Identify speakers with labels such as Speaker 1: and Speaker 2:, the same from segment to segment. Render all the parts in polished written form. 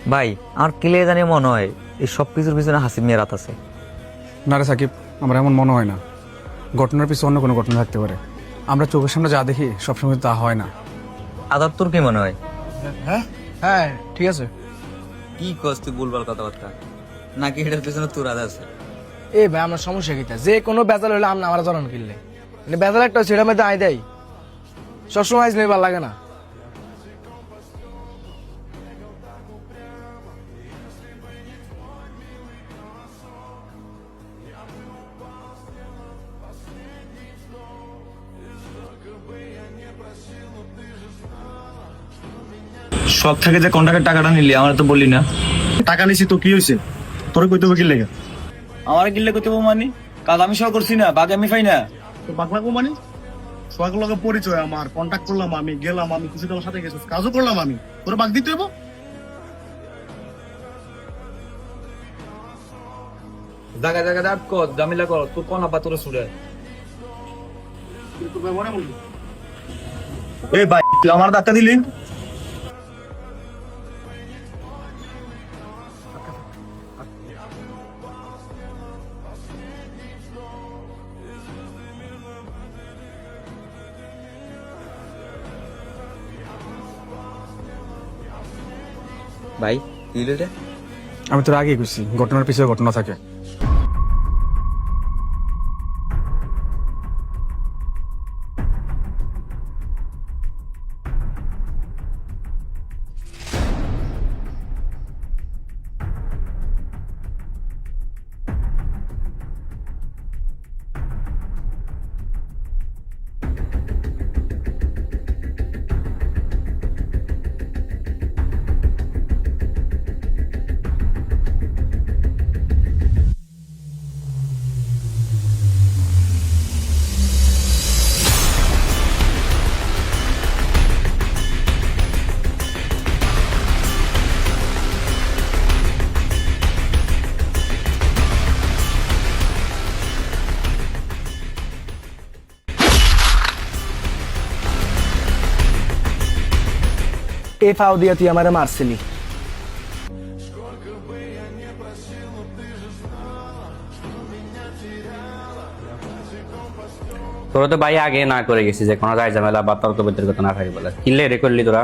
Speaker 1: ভাই আমার কিলে জানি মনে হয় এই সব কিছুর পিছনে হাসিব মিয়ার হাত আছে।
Speaker 2: না রে সাকিব, আমার এমন মনে হয় না। ঘটনার পিছনে অন্য কোনো ঘটনা থাকতে পারে। আমরা চোখের সামনে যা দেখি সবসময় তা হয় না।
Speaker 1: আদার তোর কি মনে হয়?
Speaker 3: হ্যাঁ হ্যাঁ ঠিক আছে।
Speaker 1: কি কস তুই ভুলভাল কথাবার্তা, নাকি এটার পিছনে তোর হাত আছে?
Speaker 3: এই ভাই আমার সমস্যা কিটা, যে কোনো বেজাল হলে আমরা আমার জনন কিনলে মানে বেজাল একটা ছেড়ে মধ্যে আই দেয়, সবসময় আইস ভালো লাগে না।
Speaker 4: সব থেকে যে কন্ট্রাক্টের টাকাটা নিলি আমার তো বললি না।
Speaker 5: টাকা নিছি তো কি হয়েছে? তোর কইতে হবে কি লেগে?
Speaker 4: আমার কিনলে করতে মানে কাজ আমি সহ করছি না, বাকি আমি পাই না।
Speaker 5: তো বাগলা মানে সোহাগ লগে পরিচয়, আমার কন্টাক্ট করলাম, আমি গেলাম, আমি খুশি তোমার সাথে গেছি, কাজও করলাম আমি, তোর বাগ দিতে হইব?
Speaker 4: জায়গা জায়গা দাঁত কর, জামিলা কর, তুই কোন আবার তোর ছুড়ে।
Speaker 5: তোর ব্যবহারে বলবি।
Speaker 4: এই ভাই তুই আমার ধাক্কা দিলি।
Speaker 1: ভাই কি হলো রে?
Speaker 2: আমি তোর আগেই বুঝছি ঘটনার পিছনে ঘটনা থাকে।
Speaker 3: এ ফাও দিয়া তুই আমারে মারছিলি।
Speaker 6: তোরা তো ভাই আগে না করে গেছি যে কোনো গায়ে ঝামেলা বা তর্ক বিতর্কতা না থাকে বলে কিনলে রে করলি তোরা।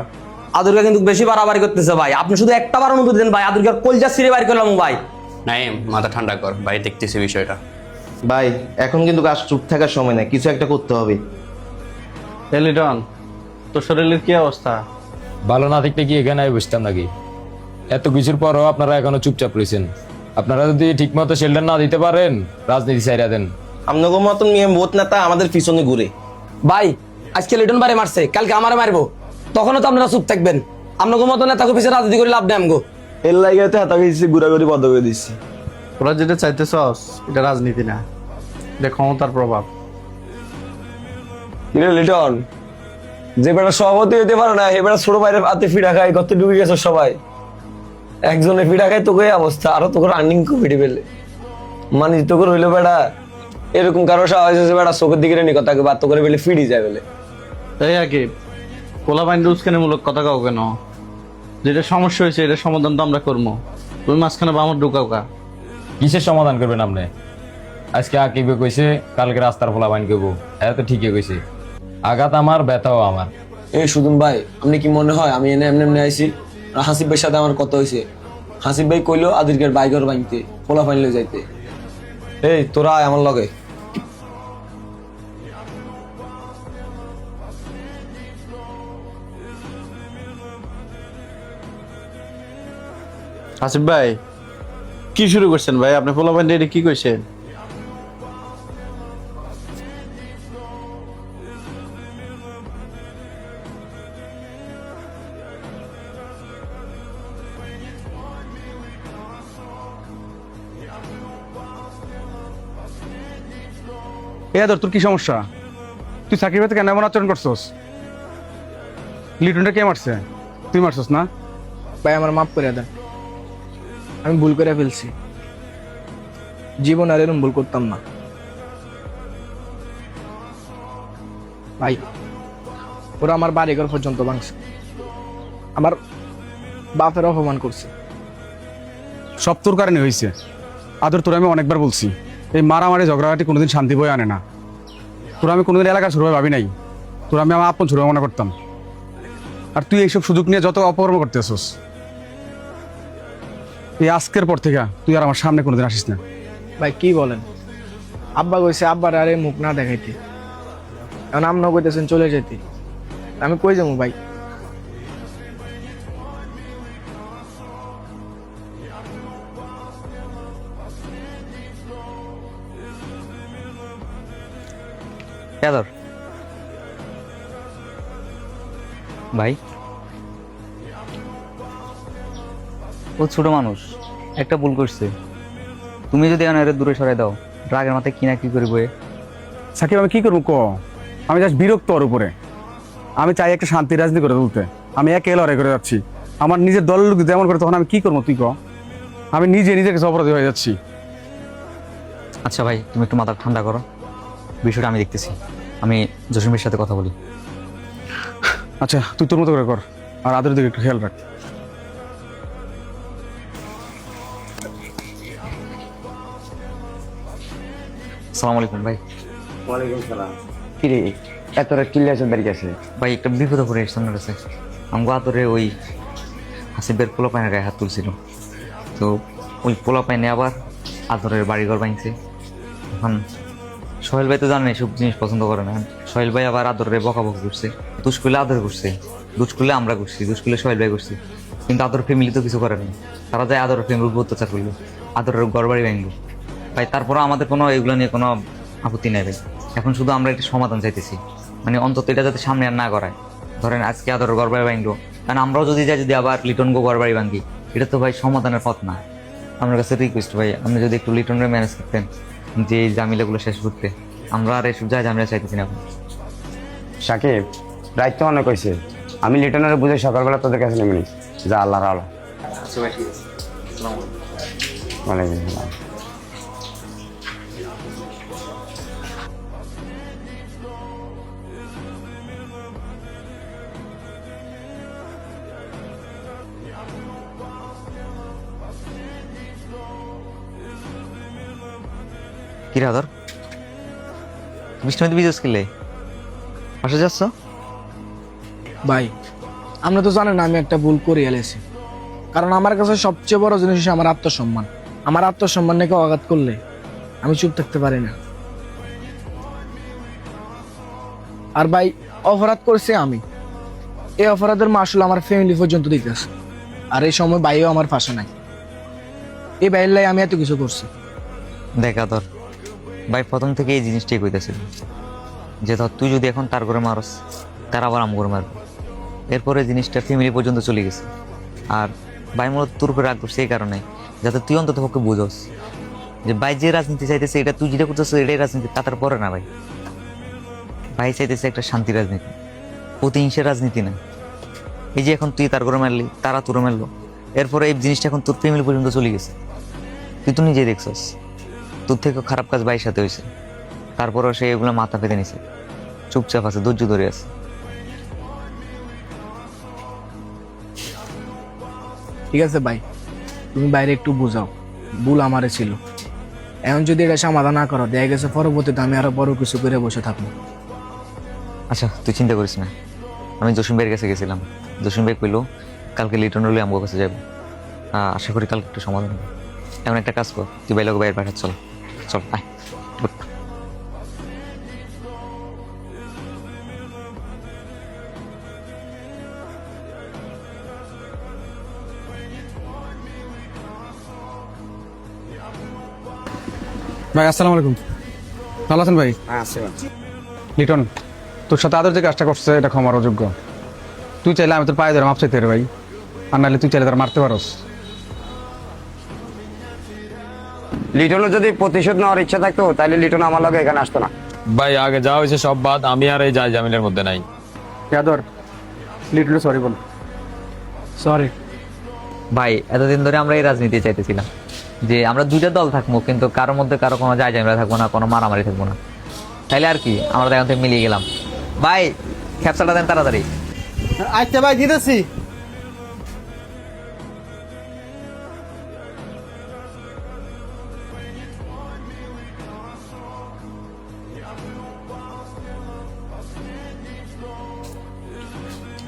Speaker 7: আদুরকে কিন্তু বেশি বাড়াবাড়ি করতেছে ভাই, আপনি শুধু একটা বার অনুমতি দেন ভাই, আদুরকে কলজা ছিঁড়ে বাইর করলাম ভাই।
Speaker 6: নাই মাথা ঠান্ডা কর ভাই, দেখতেছি বিষয়টা।
Speaker 8: ভাই এখন কিন্তু কাজ চুপ থাকার সময় না, কিছু একটা করতে হবে।
Speaker 9: লিটন, তোর শরীরের কি অবস্থা?
Speaker 10: ভালো না থাকলে কি এখানে আমি বুঝতাম নাকি? এত কিছুর পরও আপনারা এখনো চুপচাপ রয়েছেন। আপনারা যদি ঠিক মতো শেল্টার না দিতে পারেন, রাজনীতি চাইরা দেন।
Speaker 8: আপনাদের মতন নিয়ে বোধ নেতা আমাদের পিছনে ঘুরে।
Speaker 7: ভাই আজকে লিটন বারে মারছে, কালকে আমারে মারবো, তখনও তো আপনারা চুপ থাকবেন। আপনাকে মতো নেতাকে পিছিয়ে রাজনীতি করে লাভ নেই আমগো।
Speaker 8: এর লাগাতে হাতাকে দিচ্ছি, ঘুরাঘুরি বন্ধ করে দিচ্ছি।
Speaker 9: তোরা যেটা চাইতেছস এটা রাজনীতি না, এটা ক্ষমতার প্রভাব।
Speaker 7: কিরে লিটন, যে বেটা সভাপতি হইতে পারে না এ বেটা ছোট ভাইয়ের হাতে ফিডা খায়, কত ঢুকে গেছে সবাই। একজনে ফিডা খায় তোকে অবস্থা, আরো তোকে রানিং কমিটি পেলে মানে তোকে রইলো বেটা এরকম কারো সাহস আছে বেটা চোখের দিকে নি কথা বাদ করে পেলে ফিডি যায় বলে।
Speaker 9: এই আগে কোলা বাইন্ড উস্কানিমূলক কথা কাও কেন? যেটা সমস্যা হয়েছে এটা সমাধান তো আমরা করবো, তুমি মাঝখানে বামর ঢুকাও কা।
Speaker 10: কিসের সমাধান করবেন আপনি? আজকে আকিবে কইছে কালকে রাস্তার ফলা বাইন করবো, হ্যাঁ তো ঠিকই কইছে। আঘাত আমার, ব্যথাও আমার।
Speaker 7: এই সুদুন ভাই, আপনি কি মনে হয় আমি এনে এমনি এমনি আইছি? হাসিব ভাইয়ের সাথে আমার কথা হয়েছে, হাসিব ভাই কইলো আদিরকের বাইকের বাইনতে পোলা ফাইনলে যাইতে। এই তোরা আয় আমার লগে।
Speaker 9: আসিফ ভাই কি শুরু করছেন ভাই? আপনি পোলা বাইন্ড এটা কি কইছেন?
Speaker 2: এ আদর, তোর কি সমস্যা? তুই সাকিব ভাইতে কেন এমন আচরণ করছস? লিটনটা কে মারছে? তুই মারছস না?
Speaker 3: ভাই আমার মাফ করে দেন, আমি ভুল করে ফেলছি, জীবন আর এরকম ভুল করতাম না। ভাই ওরা আমার বাড়িঘর পর্যন্ত ভাঙছে, আমার বাপের অপমান করছে।
Speaker 2: সব তোর কারণে হয়েছে। আদর, তোর আমি অনেকবার বলছি এই মারামারি ঝগড়াঝাটি কোনোদিন শান্তি বয়ে আনে না। তোর আমি কোনোদিন এলাকার ছোট ভাবি নাই, তোর আমি আমার আপন ছোট মনে করতাম। আর তুই এইসব সুযোগ নিয়ে যত অপকর্ম করতেছস, এই আজকের পর থেকে তুই আর আমার সামনে কোনোদিন আসিস না।
Speaker 3: ভাই কি বলেন? আব্বা কইছে আব্বার আরে মুখ না দেখাইতে, এখন আমরাও কইতেছেন চলে যেতে। আমি কই যাবো ভাই?
Speaker 1: আদর ভাই, ও ছোট মানুষ, একটা ভুল করছে। তুমি যদি এখন এর দূরে সরাই দাও, রাগের মাথায় কি না কি করবো।
Speaker 2: সাকিব আমি কি করবো ক? আমি জাস্ট বিরক্ত ওর উপরে। আমি চাই একটা শান্তির রাজনীতি করে তুলতে। আমি একে লড়াই করে যাচ্ছি, আমার নিজের দলের লোক যেমন করে, তখন আমি কি করবো তুই ক? আমি নিজের কাছে অপরাধী হয়ে যাচ্ছি।
Speaker 1: আচ্ছা ভাই, তুমি একটু মাথা ঠান্ডা করো, বিষয়টা আমি দেখতেছি। আমি জসিমের সাথে কথা বলি।
Speaker 2: আচ্ছা তুই তোর মতো করে কর, আর আদরের দিকে একটু খেয়াল রাখ।
Speaker 1: আসসালামু আলাইকুম ভাই।
Speaker 7: কি রে এত রাত কিল্লে আছে দাঁড়িয়ে আছে?
Speaker 1: ভাই একটা বিপদে পড়ে এসেছে আপনার কাছে। আমগো আদরে ওই হাসিবের পোলা পাইনের গায়ে হাত তুলছিল, তো ওই পোলা পাইনে আবার আদরের বাড়িঘর ভাঙছে। এখন সোহেল ভাই তো জানেন সব জিনিস পছন্দ করে না। সোহেল ভাই আবার আদরের বকাবকি করছে, দুষ করলে আদর করছে, দুষ করলে আমরা করছি, দুষ করলে সোহেল ভাই করছি। কিন্তু আদর ফ্যামিলি তো কিছু করে নাই, তারা যায় আদরের ফ্যামিলির উপর অত্যাচার করলো, আদরের ঘর বাড়ি ভাঙলো। ভাই তারপরে আমাদের কোনো এগুলো নিয়ে কোনো আপত্তি নেই ভাই। এখন শুধু আমরা একটা সমাধান চাইতেছি, মানে অন্তত এটা যাতে সামনে আর না করায়। ধরেন আজকে আদর ঘর বাড়ি ভাঙলো, কারণ আমরাও যদি যাই, যদি আবার লিটন গো ঘর বাড়ি ভাঙি, এটা তো ভাই সমাধানের পথ না। আমার কাছে রিকোয়েস্ট ভাই, আপনি যদি একটু লিটনের ম্যানেজ করতেন, যে এই ঝামেলাগুলো শেষ করতে। আমরা আর এসব যা ঝামেলা চাইতেছি না এখন।
Speaker 7: সাকিব রাত তো অনেক হয়েছে, আমি লিটনের বুঝে সকালবেলা তোদের কাছে নেমে নিই। যা আল্লাহর আলো।
Speaker 1: আচ্ছা ভাই, ঠিক আছে। আসসালামু আলাইকুম।
Speaker 7: ওয়ালাইকুম আসসালাম।
Speaker 1: কি রে আদর, বৃষ্টিতে ভিজেছ কিলে? বাসা যাচ্ছ?
Speaker 3: ভাই আমরা তো জানেন আমি একটা ভুল করে এলেছি, কারণ আমার কাছে সবচেয়ে বড় জিনিস হচ্ছে আমার আত্মসম্মান। আমার আত্মসম্মান নিয়ে কেউ আঘাত করলে আমি চুপ থাকতে পারি না। আর ভাই অপরাধ করছি আমি, এই অপরাধের মাসুল আমার ফ্যামিলি পর্যন্ত দিতেছে। আর এই সময় ভাইও আমার পাশে নাই, এই ভাইয়ের লাই আমি এত কিছু করছি।
Speaker 1: দেখ আদর ভাই, প্রথম থেকে এই জিনিসটাই কইতেছিল যে ধর তুই যদি এখন তার করে মারস, তার আবার আম করে মারবে। এরপরে জিনিসটা ফ্যামিলি পর্যন্ত চলে গেছে। আর ভাই মূলত তোর উপরে রাগ করছে এই কারণে, যাতে তুই অন্তত পক্ষে বুঝস যে ভাই যে রাজনীতি চাইতেছে, এটা তুই যেটা করতেছ এটাই রাজনীতি, তার পরে না। ভাই ভাই চাইতেছে একটা শান্তি রাজনীতি, প্রতিহিংসার রাজনীতি না। এই যে এখন তুই তার করে মারলি, তারা তোর মারলো, এরপরে এই জিনিসটা এখন তোর ফ্যামিলি পর্যন্ত চলে গেছে। তুই তো নিজেই দেখছস তোর থেকে খারাপ কাজ ভাইয়ের সাথে হয়েছে, তারপরেও সে এগুলো মাথা পেতে নিছে, চুপচাপ আছে, ধৈর্য ধরে আছে।
Speaker 3: ঠিক আছে ভাই, তুমি বাইরে একটু বুঝাও, ভুল আমারে ছিল। এখন যদি এটা সমাধান না করো, দেখা গেছে পরবর্তীতে আমি আরো বড় কিছু করে বসে থাকবো।
Speaker 1: আচ্ছা তুই চিন্তা করিস না, আমি জসিম ভাইয়ের কাছে গেছিলাম, জসিম ভাই কইলো কালকে লিটন হলে আমার কাছে যাবো। আশা করি কালকে একটু সমাধান হবে। এমন একটা কাজ কর, তুই ভাই লোক বাইরের পাঠা, চল চল আয়। উঠ।
Speaker 2: ভাই আসসালামু আলাইকুম। ভালো আছেন ভাই? লিটন, তোর সাথে আদর যে কাজটা করছে এটা ক্ষমার অযোগ্য। তুই চাইলে আমি তোর পায়ে ধরে মাপ চাইতে পারি ভাই, আর নাহলে তুই চাইলে তার মারতে পারস।
Speaker 7: লিটনের যদি প্রতিশোধ নেওয়ার ইচ্ছা থাকতো তাহলে লিটন আমার লগে এখানে আসতো না।
Speaker 10: ভাই আগে যা হয়েছে সব বাদ, আমি আর এই যাই জামিনের মধ্যে নাই।
Speaker 2: আদর, লিটনে সরি বল।
Speaker 3: সরি
Speaker 1: ভাই এতদিন ধরে আমরা এই রাজনীতি চাইতেছিলাম যে আমরা দুইটা দল থাকবো, কিন্তু কারোর মধ্যে কারো কোনো যায় ঝামেলা থাকবো না, কোনো মারামারি থাকবো না। তাইলে আর কি, আমরা এখন থেকে মিলিয়ে গেলাম। ভাই খেপসাটা দেন তাড়াতাড়ি।
Speaker 5: আচ্ছা ভাই দিতেছি।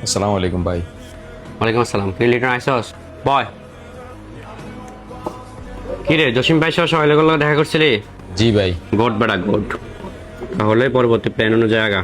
Speaker 10: আসসালামু আলাইকুম ভাই।
Speaker 6: ওয়ালাইকুম আসসালাম। তুই লিটন আইসস? বয়। কি রে জসিম ভাই সহ সবাই দেখা করছিলি?
Speaker 10: জি ভাই।
Speaker 6: গোড বেড়া গোড। তাহলে পরবর্তী প্ল্যান অনুযায়ী আগা।